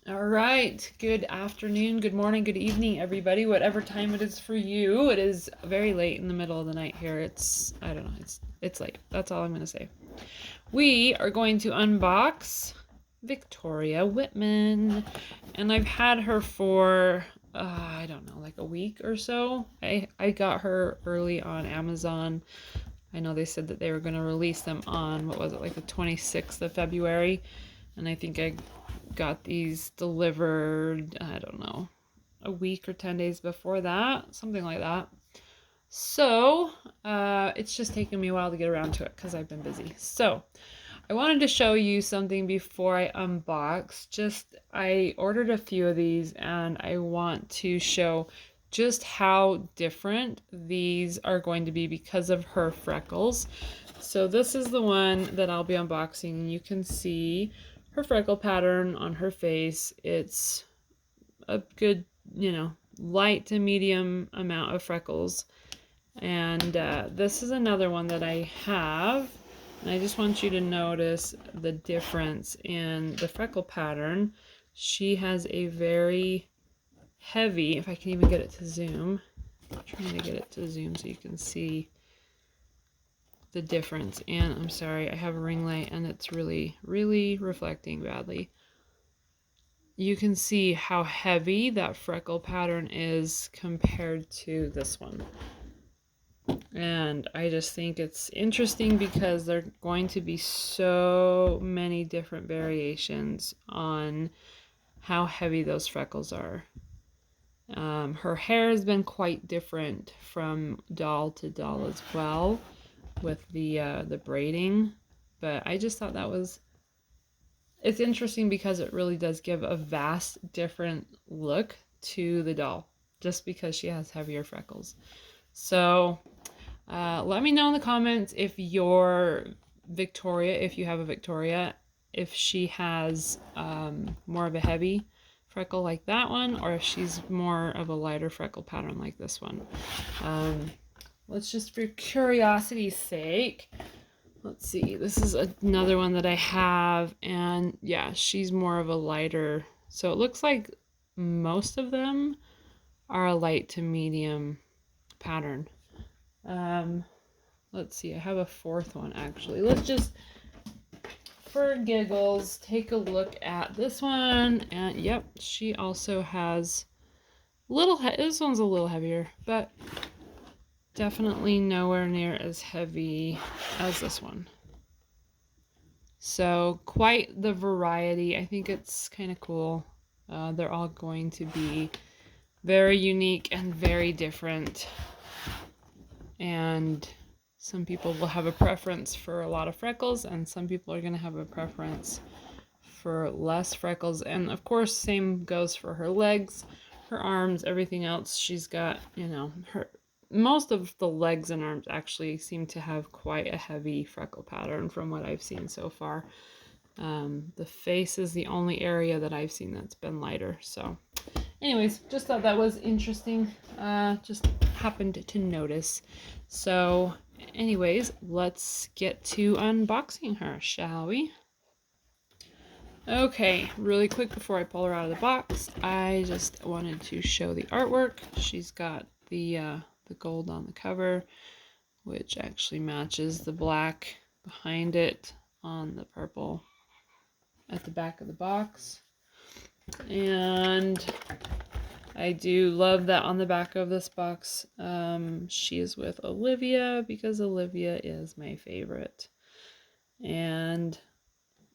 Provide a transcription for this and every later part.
All right. Good afternoon, good morning, good evening, everybody. Whatever time it is for you. It is very late in the middle of the night here. I don't know, it's late. That's all I'm going to say. We are going to unbox Victoria Whitman. And I've had her for I don't know, like a week or so. I got her early on Amazon. I know they said that they were going to release them on, what was it, like the 26th of February. And I think I got these delivered, I don't know, a week or 10 days before that, something like that. So it's just taken me a while to get around to it because I've been busy. So I wanted to show you something before I unbox. I ordered a few of these and I want to show just how different these are going to be because of her freckles. So this is the one that I'll be unboxing. You can see her freckle pattern on her face. It's a good, light to medium amount of freckles. And this is another one that I have. And I just want you to notice the difference in the freckle pattern. She has a very heavy, if I can even get it to zoom. I'm trying to get it to zoom so you can see the difference. And I'm sorry, I have a ring light and it's really, really reflecting badly. You can see how heavy that freckle pattern is compared to this one. And I just think it's interesting because there are going to be so many different variations on how heavy those freckles are. Her hair has been quite different from doll to doll as well with the braiding, but I just thought it's interesting because it really does give a vast different look to the doll just because she has heavier freckles. So let me know in the comments if you're Victoria, if you have a Victoria, if she has more of a heavy freckle like that one, or if she's more of a lighter freckle pattern like this one. Let's just, for curiosity's sake, let's see. This is another one that I have, and yeah, she's more of a lighter. So it looks like most of them are a light to medium pattern. Let's see, I have a fourth one actually. Let's just, for giggles, take a look at this one. And yep, she also has this one's a little heavier, but definitely nowhere near as heavy as this one. So quite the variety. I think it's kind of cool. They're all going to be very unique and very different. And some people will have a preference for a lot of freckles, and some people are going to have a preference for less freckles. And of course, same goes for her legs, her arms, everything else. She's got, most of the legs and arms actually seem to have quite a heavy freckle pattern from what I've seen so far. The face is the only area that I've seen that's been lighter. So anyways, just thought that was interesting. Just happened to notice. So anyways, let's get to unboxing her, shall we? Okay, really quick before I pull her out of the box, I just wanted to show the artwork. She's got the gold on the cover, which actually matches the black behind it on the purple at the back of the box. And I do love that on the back of this box, she is with Olivia, because Olivia is my favorite. And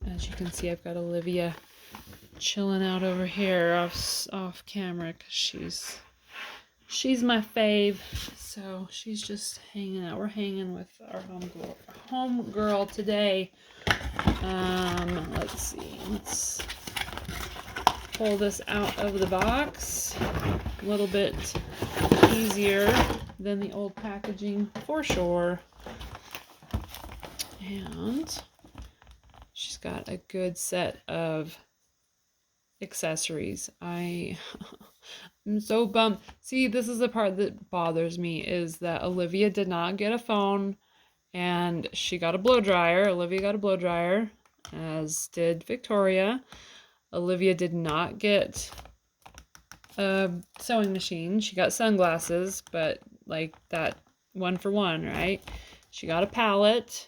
as you can see, I've got Olivia chilling out over here off camera because she's my fave. So she's just hanging out. We're hanging with our home girl today. Let's see. Let's pull this out of the box. A little bit easier than the old packaging for sure. And she's got a good set of accessories. I'm so bummed. See, this is the part that bothers me, is that Olivia did not get a phone and she got a blow dryer. Olivia got a blow dryer, as did Victoria. Olivia did not get a sewing machine. She got sunglasses, but like that 1-for-1, right? She got a palette.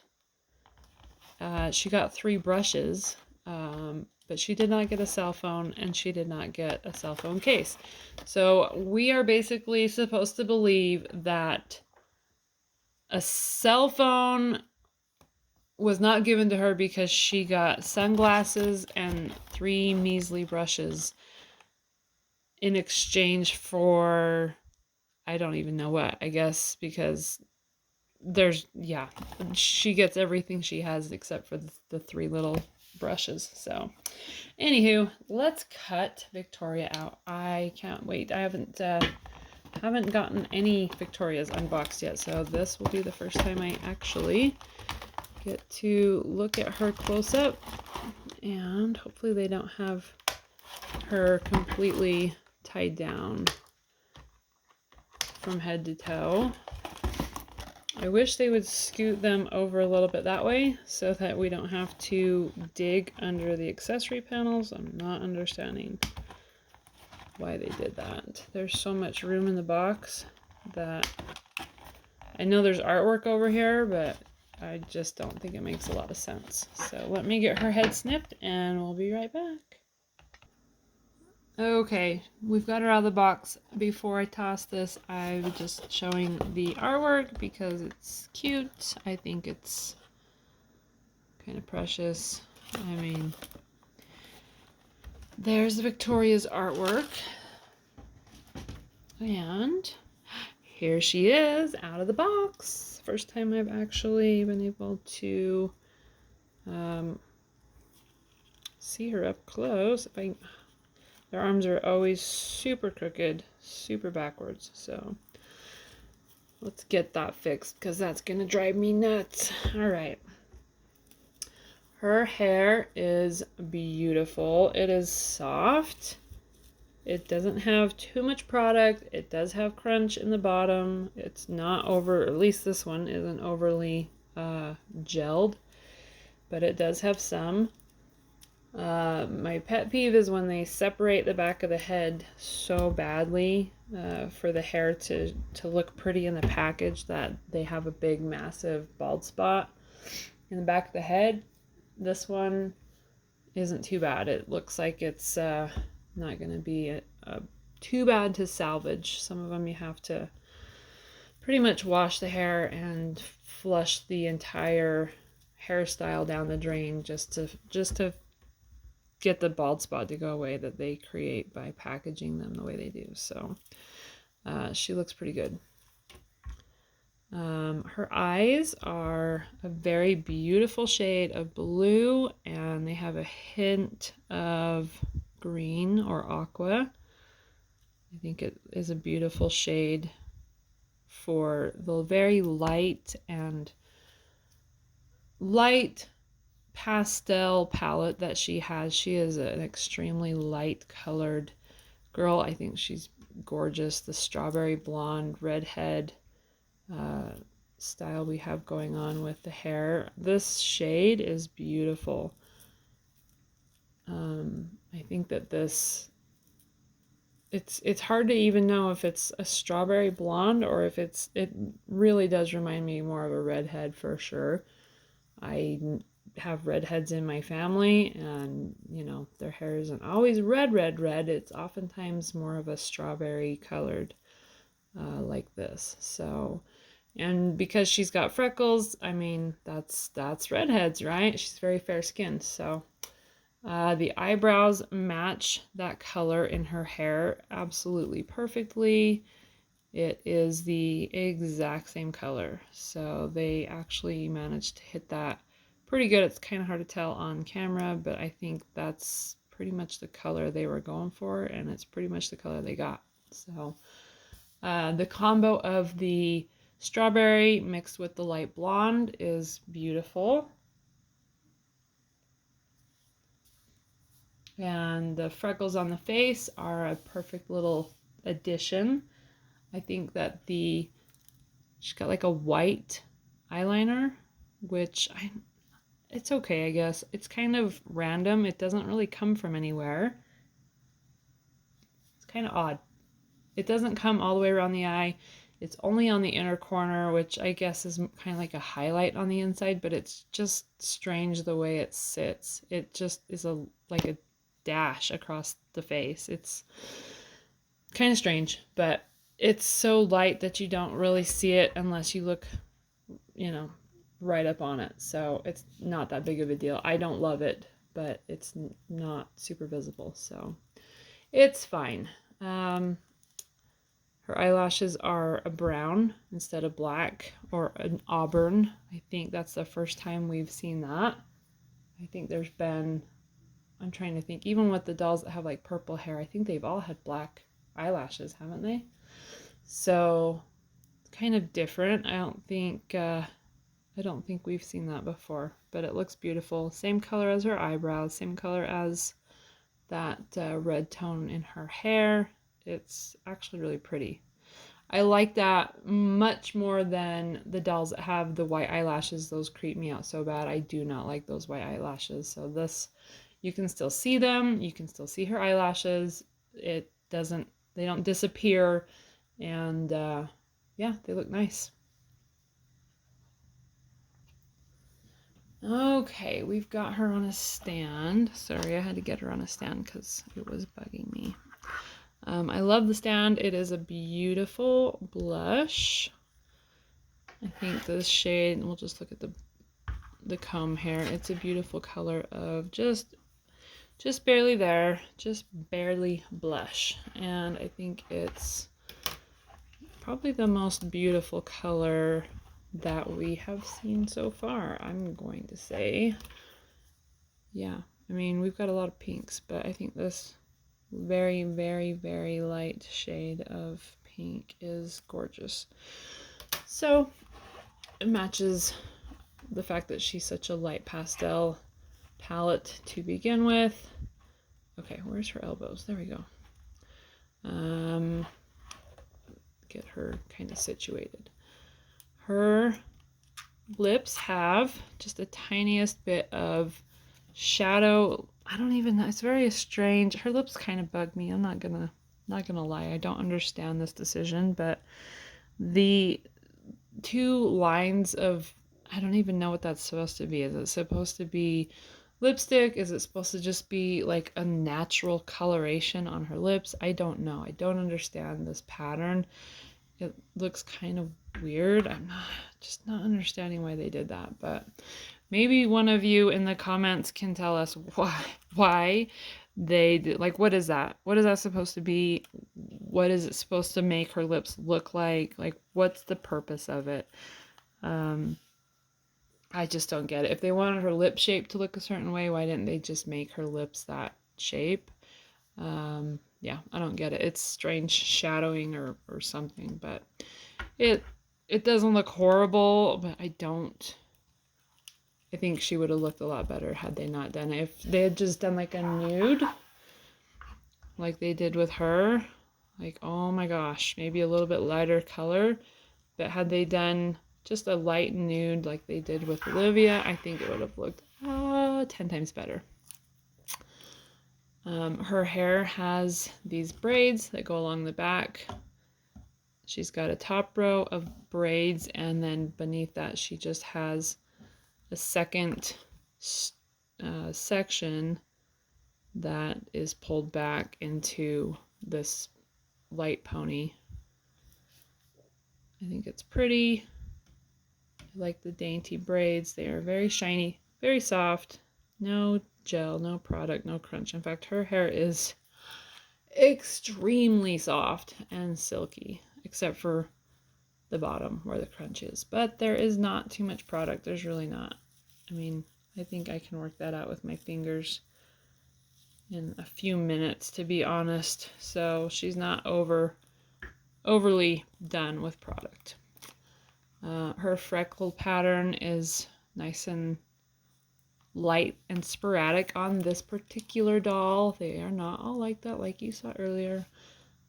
She got 3 brushes, but she did not get a cell phone, and she did not get a cell phone case. So we are basically supposed to believe that a cell phone was not given to her because she got sunglasses and 3 measly brushes in exchange for, I don't even know what, I guess, because yeah, she gets everything she has except for the 3 little brushes. So anywho, let's cut Victoria out. I can't wait. I haven't gotten any Victorias unboxed yet, so this will be the first time I actually get to look at her close up, and hopefully they don't have her completely tied down from head to toe. I wish they would scoot them over a little bit that way so that we don't have to dig under the accessory panels. I'm not understanding why they did that. There's so much room in the box that I know there's artwork over here, but I just don't think it makes a lot of sense. So let me get her head snipped and we'll be right back. Okay, we've got her out of the box. Before I toss this, I'm just showing the artwork because it's cute. I think it's kind of precious. I mean, there's Victoria's artwork. And here she is out of the box. First time I've actually been able to see her up close. Their arms are always super crooked, super backwards. So let's get that fixed because that's going to drive me nuts. All right. Her hair is beautiful. It is soft. It doesn't have too much product. It does have crunch in the bottom. It's not at least this one isn't overly gelled, but it does have some. My pet peeve is when they separate the back of the head so badly for the hair to look pretty in the package that they have a big massive bald spot in the back of the head. This one isn't too bad. It looks like it's not going to be too bad to salvage. Some of them you have to pretty much wash the hair and flush the entire hairstyle down the drain just to get the bald spot to go away that they create by packaging them the way they do. So she looks pretty good. Her eyes are a very beautiful shade of blue, and they have a hint of green or aqua. I think it is a beautiful shade for the very light pastel palette that she has. She is an extremely light colored girl. I think she's gorgeous. The strawberry blonde redhead style we have going on with the hair. This shade is beautiful. I think that it's hard to even know if it's a strawberry blonde or if it really does remind me more of a redhead for sure. I have redheads in my family, and their hair isn't always red. It's oftentimes more of a strawberry colored like this. So, and because she's got freckles, I mean that's redheads, right? She's very fair skinned. So the eyebrows match that color in her hair absolutely perfectly. It is the exact same color. So they actually managed to hit that pretty good. It's kind of hard to tell on camera, but I think that's pretty much the color they were going for, and it's pretty much the color they got. So the combo of the strawberry mixed with the light blonde is beautiful. And the freckles on the face are a perfect little addition. I think that she's got like a white eyeliner, which it's okay, I guess. It's kind of random. It doesn't really come from anywhere. It's kind of odd. It doesn't come all the way around the eye. It's only on the inner corner, which I guess is kind of like a highlight on the inside, but it's just strange the way it sits. It just is like a dash across the face. It's kind of strange, but it's so light that you don't really see it unless you look, you know, right up on it. So it's not that big of a deal. I don't love it, but it's not super visible, so it's fine. Her eyelashes are a brown instead of black, or an auburn. I think that's the first time we've seen that. I think there's been, I'm trying to think, even with the dolls that have like purple hair, I think they've all had black eyelashes, haven't they? So kind of different. I don't think we've seen that before, but it looks beautiful. Same color as her eyebrows, same color as that red tone in her hair. It's actually really pretty. I like that much more than the dolls that have the white eyelashes. Those creep me out so bad. I do not like those white eyelashes. So this, you can still see them. You can still see her eyelashes. They don't disappear. And yeah, they look nice. Okay, we've got her on a stand. Sorry, I had to get her on a stand because it was bugging me. I love the stand. It is a beautiful blush. I think this shade, we'll just look at the comb here. It's a beautiful color of just barely there, just barely blush. And I think it's probably the most beautiful color that we have seen so far, I'm going to say. Yeah, I mean, we've got a lot of pinks, but I think this very, very, very light shade of pink is gorgeous. So it matches the fact that she's such a light pastel palette to begin with. Okay, where's her elbows? There we go. Get her kind of situated. Her lips have just the tiniest bit of shadow. I don't even know. It's very strange. Her lips kind of bug me. I'm not gonna lie. I don't understand this decision, but the two lines of, I don't even know what that's supposed to be. Is it supposed to be lipstick? Is it supposed to just be like a natural coloration on her lips? I don't know. I don't understand this pattern. It looks kind of weird. I'm just not understanding why they did that, but maybe one of you in the comments can tell us why they did. Like, what is that? What is that supposed to be? What is it supposed to make her lips look like? Like, what's the purpose of it? I just don't get it. If they wanted her lip shape to look a certain way, why didn't they just make her lips that shape? Yeah, I don't get it. It's strange shadowing or something, but it doesn't look horrible, but I think she would have looked a lot better had they not done it. If they had just done like a nude, like they did with her, like, oh my gosh, maybe a little bit lighter color, but had they done just a light nude like they did with Olivia, I think it would have looked 10 times better. Her hair has these braids that go along the back. She's got a top row of braids, and then beneath that she just has a second section that is pulled back into this light pony. I think it's pretty. I like the dainty braids. They are very shiny, very soft. No gel, no product, no crunch. In fact, her hair is extremely soft and silky, except for the bottom where the crunch is. But there is not too much product. There's really not. I mean, I think I can work that out with my fingers in a few minutes, to be honest. So she's not overly done with product. Her freckle pattern is nice and light and sporadic on this particular doll. They are not all like that, like you saw earlier.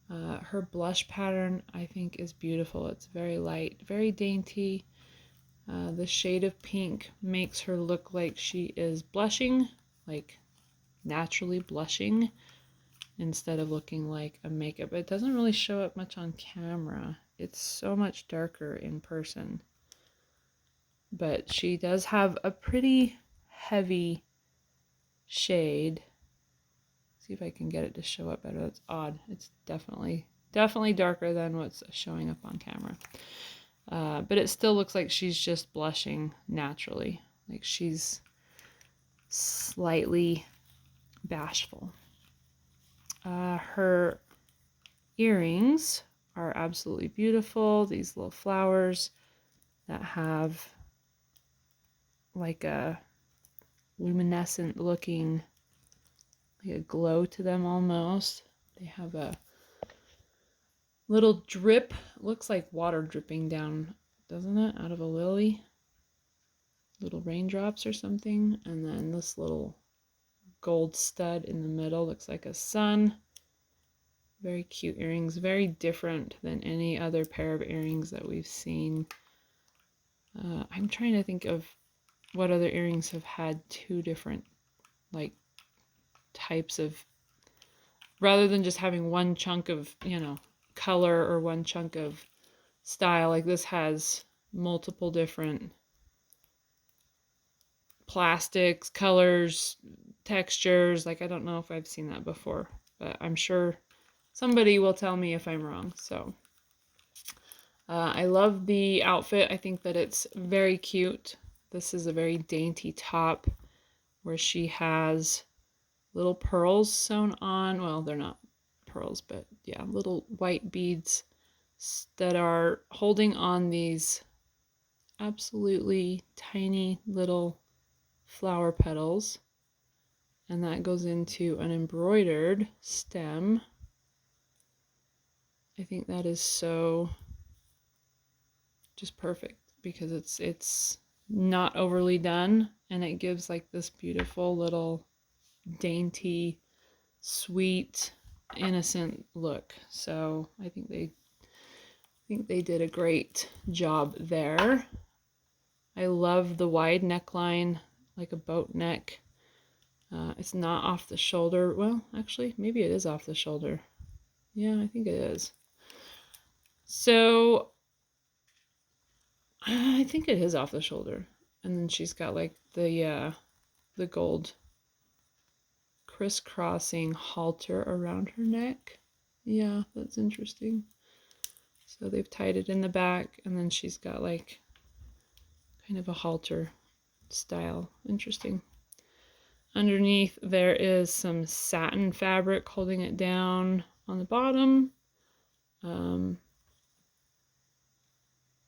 Her blush pattern, I think, is beautiful. It's very light, very dainty. The shade of pink makes her look like she is blushing, like naturally blushing, instead of looking like a makeup. It doesn't really show up much on camera. It's so much darker in person. But she does have a pretty heavy shade. See if I can get it to show up better. That's odd. It's definitely darker than what's showing up on camera. But it still looks like she's just blushing naturally. Like she's slightly bashful. Her earrings are absolutely beautiful. These little flowers that have like a luminescent looking, like a glow to them almost. They have a little drip. It looks like water dripping down, doesn't it? Out of a lily. Little raindrops or something. And then this little gold stud in the middle looks like a sun. Very cute earrings. Very different than any other pair of earrings that we've seen. I'm trying to think of what other earrings have had two different like types of, rather than just having one chunk of, color or one chunk of style. Like this has multiple different plastics, colors, textures. Like I don't know if I've seen that before, but I'm sure somebody will tell me if I'm wrong. So I love the outfit. I think that it's very cute. This is a very dainty top where she has little pearls sewn on. Well, they're not pearls, but yeah, little white beads that are holding on these absolutely tiny little flower petals. And that goes into an embroidered stem. I think that is so just perfect because it's not overly done, and it gives like this beautiful little dainty, sweet, innocent look. So I think they did a great job there. I love the wide neckline, like a boat neck. It's not off the shoulder. Well, actually, maybe it is off the shoulder. Yeah, I think it is. So I think it is off the shoulder. And then she's got like the gold crisscrossing halter around her neck. Yeah, that's interesting. So they've tied it in the back, and then she's got like kind of a halter style. Interesting. Underneath there is some satin fabric holding it down on the bottom.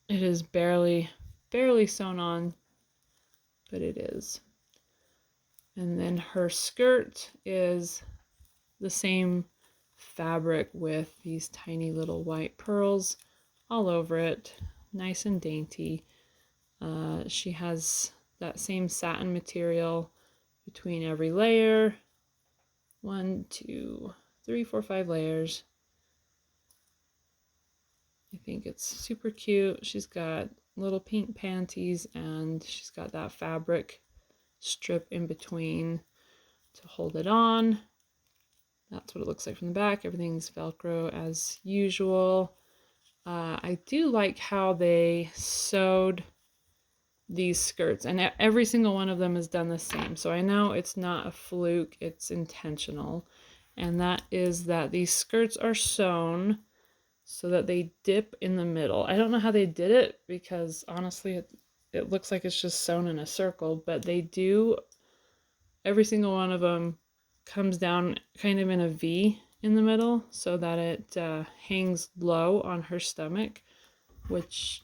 It is barely sewn on, but it is. And then her skirt is the same fabric with these tiny little white pearls all over it, nice and dainty. She has that same satin material between every layer. 1, 2, 3, 4, 5 layers. I think it's super cute. She's got little pink panties, and she's got that fabric strip in between to hold it on. That's what it looks like from the back. Everything's Velcro as usual. I do like how they sewed these skirts, and every single one of them is done the same. So I know it's not a fluke, it's intentional. And that is that these skirts are sewn so that they dip in the middle. I don't know how they did it because honestly it looks like it's just sewn in a circle, but they do, every single one of them comes down kind of in a V in the middle so that it hangs low on her stomach, which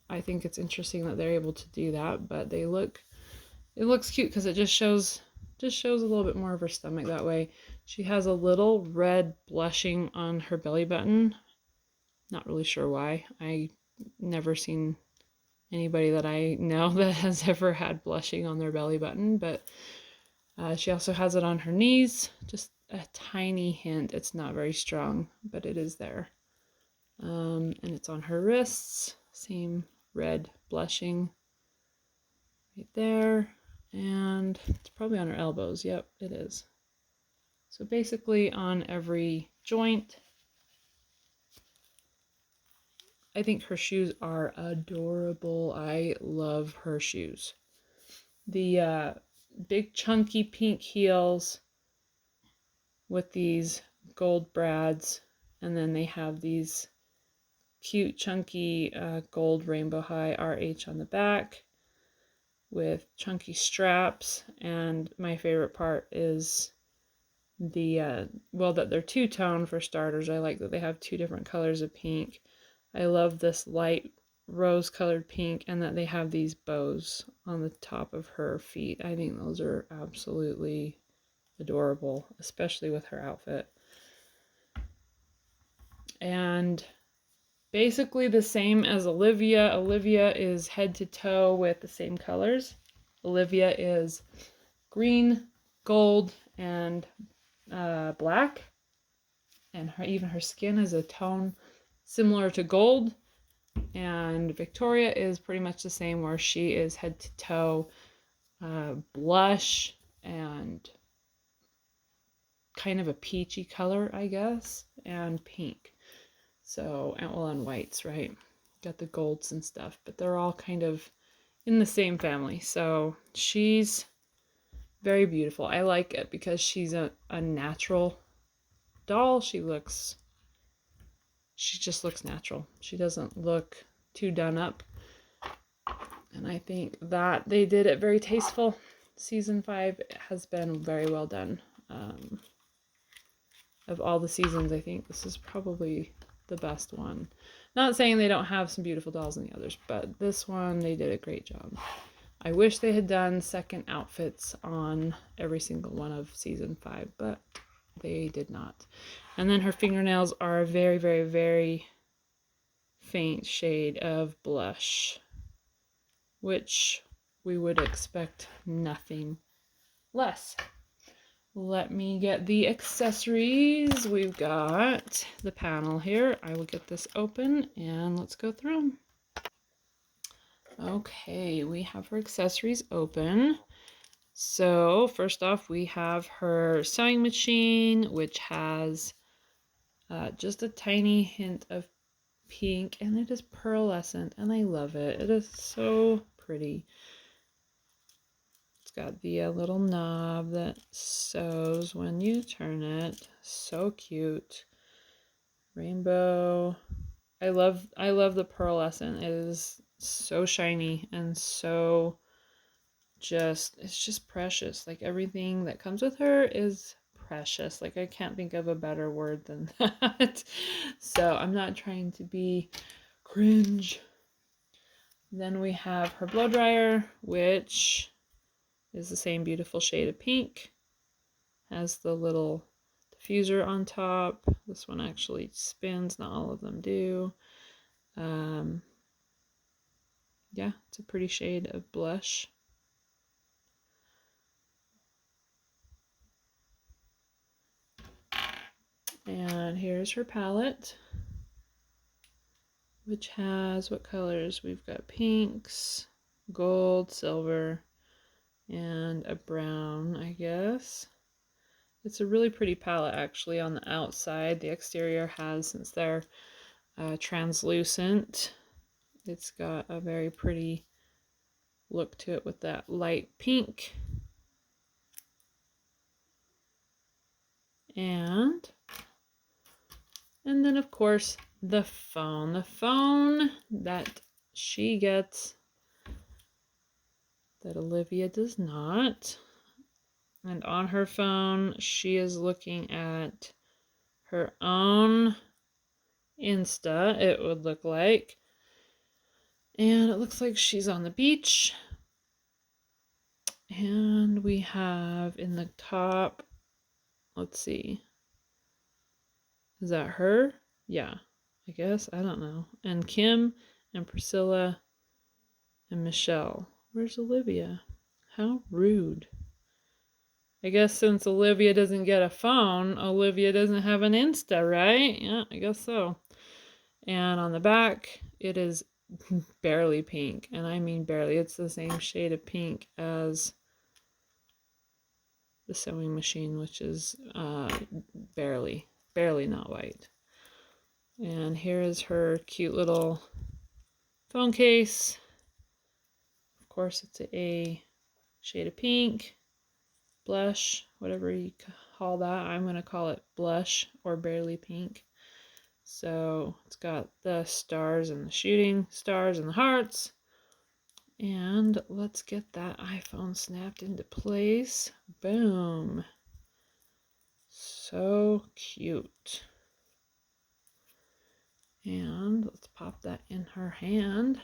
I think it's interesting that they're able to do that. But it looks cute because it just shows a little bit more of her stomach that way. She has a little red blushing on her belly button. Not really sure why. I never seen anybody that I know that has ever had blushing on their belly button, but she also has it on her knees, just a tiny hint. It's not very strong, but it is there. And it's on her wrists, same red blushing. right there. And it's probably on her elbows. Yep, it is. So basically on every joint. I think her shoes are adorable. I love her shoes. The big chunky pink heels with these gold brads, and then they have these cute chunky gold rainbow high RH on the back with chunky straps. And my favorite part is that they're two-tone for starters. I like that they have two different colors of pink. I love this light rose-colored pink, and that they have these bows on the top of her feet. I think those are absolutely adorable, especially with her outfit. And basically the same as Olivia. Olivia is head to toe with the same colors. Olivia is green, gold, and black. And even her skin is a tone similar to gold. And Victoria is pretty much the same, where she is head to toe blush and kind of a peachy color, I guess, and pink. So, and whites, right? Got the golds and stuff, but they're all kind of in the same family. So she's very beautiful. I like it because she's a natural doll. She just looks natural. She doesn't look too done up. And I think that they did it very tasteful. Season 5 has been very well done. Of all the seasons, I think this is probably the best one. Not saying they don't have some beautiful dolls in the others, but this one, they did a great job. I wish they had done second outfits on every single one of season 5, but they did not. And then her fingernails are a very, very, very faint shade of blush, which we would expect nothing less. Let me get the accessories. We've got the panel here. I will get this open and let's go through them. Okay, we have her accessories open. So first off, we have her sewing machine, which has just a tiny hint of pink, and it is pearlescent, and I love it. It is so pretty. It's got the little knob that sews when you turn it. So cute. Rainbow. I love the pearlescent. It is so shiny and so it's just precious. Like everything that comes with her is precious. Like I can't think of a better word than that. So I'm not trying to be cringe. Then we have her blow dryer, which is the same beautiful shade of pink. Has the little diffuser on top. This one actually spins, not all of them do. Yeah, it's a pretty shade of blush. And here's her palette, which has what colors? We've got pinks, gold, silver, and a brown, I guess. It's a really pretty palette actually on the outside. The exterior has, since they're translucent, it's got a very pretty look to it with that light pink. And then of course the phone. The phone that she gets that Olivia does not. And on her phone, she is looking at her own Insta, it would look like. And it looks like she's on the beach. And we have in the top, let's see. Is that her? Yeah, I guess. I don't know. And Kim and Priscilla and Michelle. Where's Olivia? How rude. I guess since Olivia doesn't get a phone, Olivia doesn't have an Insta, right? Yeah, I guess so. And on the back, it is barely pink, and I mean barely. It's the same shade of pink as the sewing machine, which is barely not white. And here is her cute little phone case. Of course, it's a shade of pink, blush, whatever you call that. I'm going to call it blush or barely pink. So it's got the stars and the shooting stars and the hearts. And let's get that iPhone snapped into place. Boom. So cute. And let's pop that in her hand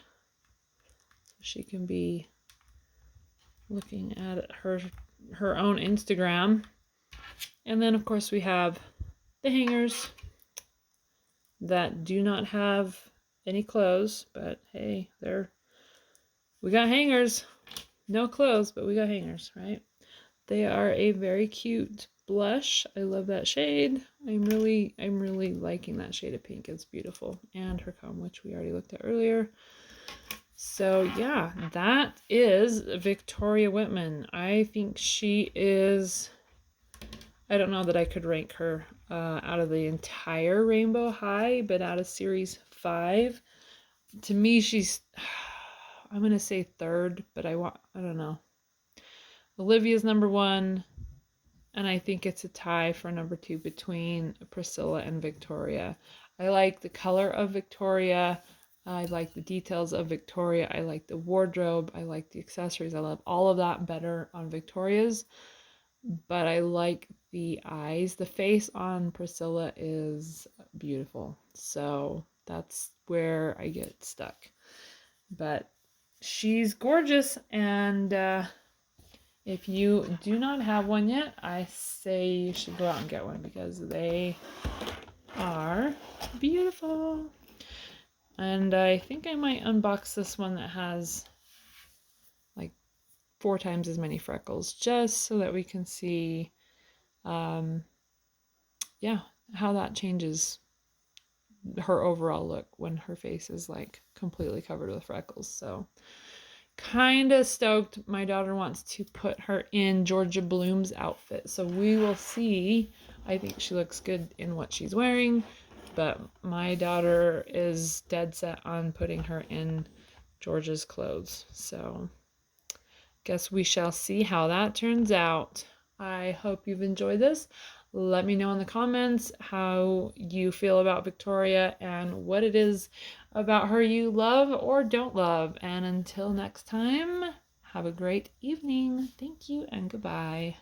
so she can be looking at her own Instagram. And then of course we have the hangers that do not have any clothes, but hey, we got hangers. No clothes, but we got hangers, right? They are a very cute blush. I love that shade. I'm really liking that shade of pink. It's beautiful. And her comb, which we already looked at earlier. So yeah, that is Victoria Whitman. I think she is, I don't know that I could rank her out of the entire Rainbow High, but out of series 5, to me she's, I'm gonna say third, but I don't know. Olivia's number 1, and I think it's a tie for number 2 between Priscilla and Victoria. I like the color of Victoria. I like the details of Victoria. I like the wardrobe. I like the accessories. I love all of that better on Victoria's. But I like the eyes. The face on Priscilla is beautiful. So that's where I get stuck. But she's gorgeous, and if you do not have one yet, I say you should go out and get one because they are beautiful. And I think I might unbox this one that has like 4 times as many freckles, just so that we can see, yeah, how that changes her overall look when her face is like completely covered with freckles. So kind of stoked. My daughter wants to put her in Georgia Bloom's outfit, so we will see. I think she looks good in what she's wearing, but my daughter is dead set on putting her in Georgia's clothes, so guess we shall see how that turns out. I hope you've enjoyed this. Let me know in the comments how you feel about Victoria and what it is about her you love or don't love. And until next time, have a great evening. Thank you and goodbye.